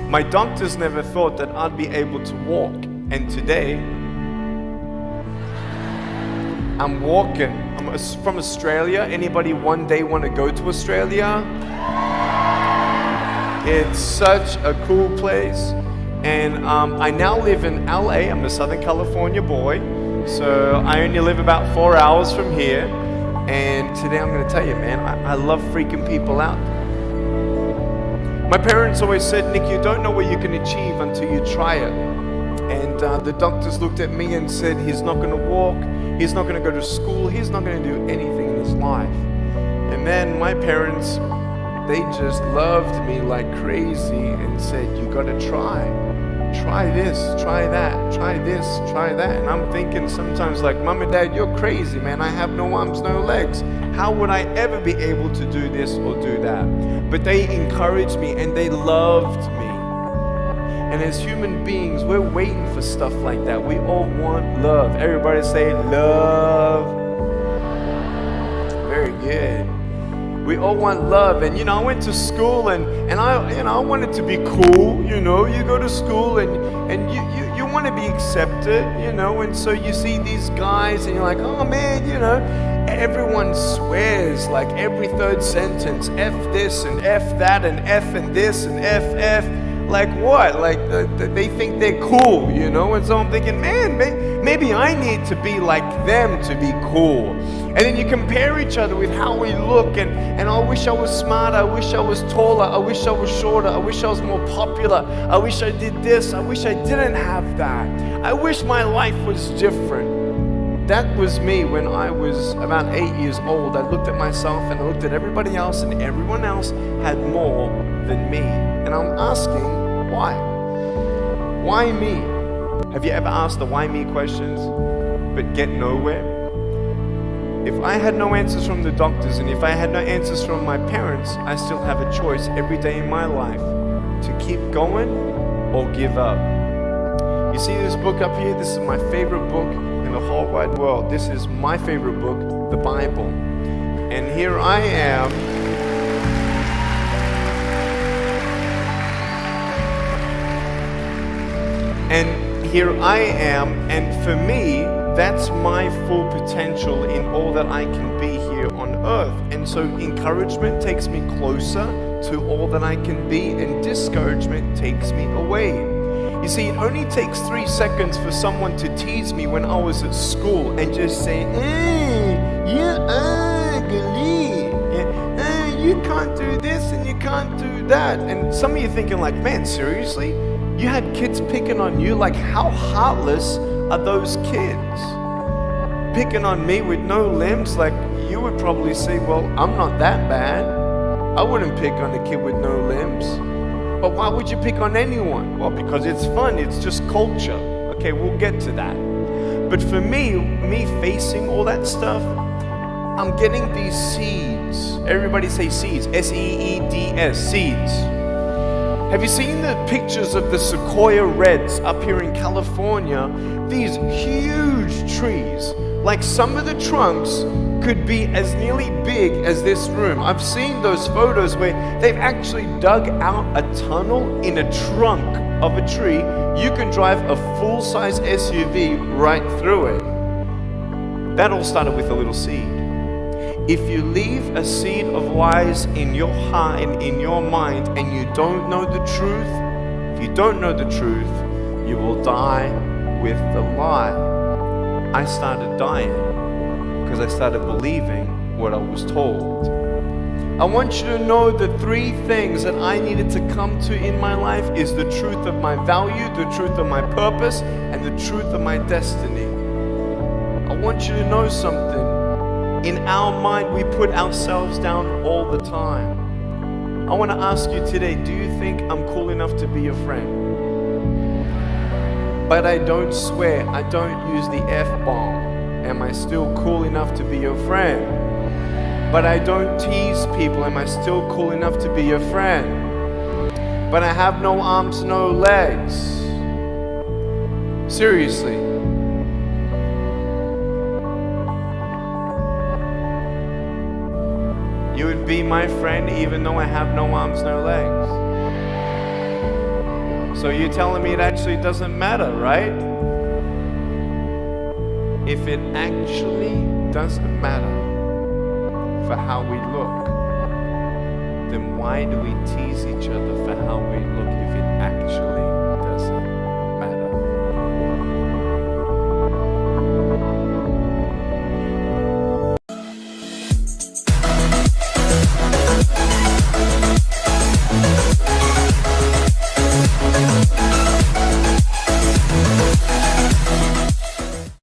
My doctors never thought that I'd be able to walk. And today, I'm walking. I'm from Australia. Anybody one day want to go to Australia? It's such a cool place. And I now live in LA. I'm a Southern California boy. So I only live about 4 hours from here. And today I'm going to tell you, man, I love freaking people out. My parents always said, Nick, you don't know what you can achieve until you try it. And the doctors looked at me and said, he's not going to walk, he's not going to go to school, he's not going to do anything in his life. And then my parents, they just loved me like crazy and said, you got to try. Try this, try that, try this, try that. And I'm thinking sometimes like, Mom and Dad, you're crazy, man. I have no arms, no legs. How would I ever be able to do this or do that? But they encouraged me and they loved me. And as human beings, we're waiting for stuff like that. We all want love. Everybody say love. Very good. We all want love. And I went to school and I wanted to be cool. You go to school and you want to be accepted, and so you see these guys and you're like, oh man, everyone swears like every third sentence, F this and F that and F and this and F. Like what? Like they think they're cool, and so I'm thinking, man, maybe I need to be like them to be cool. And then you compare each other with how we look, and I wish I was smarter, I wish I was taller, I wish I was shorter, I wish I was more popular, I wish I did this, I wish I didn't have that. I wish my life was different. That was me when I was about 8 years old. I looked at myself and I looked at everybody else, and everyone else had more than me. And I'm asking, why? Why me? Have you ever asked the why me questions but get nowhere? If I had no answers from the doctors and if I had no answers from my parents, I still have a choice every day in my life to keep going or give up. You see this book up here? This is my favorite book in the whole wide world. This is my favorite book, the Bible. And here I am. And for me, that's my full potential in all that I can be here on earth. And so encouragement takes me closer to all that I can be, and discouragement takes me away. You see, it only takes 3 seconds for someone to tease me when I was at school and just say, you're ugly. You can't do this and you can't do that. And some of you thinking like, man, seriously? You had kids picking on you? Like, how heartless are those kids? Picking on me with no limbs? Like, you would probably say, well, I'm not that bad. I wouldn't pick on a kid with no limbs. But why would you pick on anyone? Well, because it's fun. It's just culture. Okay, we'll get to that. But for me facing all that stuff, I'm getting these seeds. Everybody say seeds. S-E-E-D-S, seeds. Have you seen the pictures of the sequoia reds up here in California? These huge trees. Like some of the trunks could be as nearly big as this room. I've seen those photos where they've actually dug out a tunnel in a trunk of a tree. You can drive a full-size SUV right through it. That all started with a little seed. If you leave a seed of lies in your heart and in your mind and you don't know the truth, if you don't know the truth, you will die with the lie. I started dying because I started believing what I was told. I want you to know the 3 things that I needed to come to in my life is the truth of my value, the truth of my purpose, and the truth of my destiny. I want you to know something. In our mind, we put ourselves down all the time. I want to ask you today, do you think I'm cool enough to be your friend? But I don't swear, I don't use the F-bomb. Am I still cool enough to be your friend? But I don't tease people. Am I still cool enough to be your friend? But I have no arms, no legs. Seriously. You would be my friend even though I have no arms, no legs. So you're telling me it actually doesn't matter, right? If it actually doesn't matter for how we look, then why do we tease each other for how we look if it actually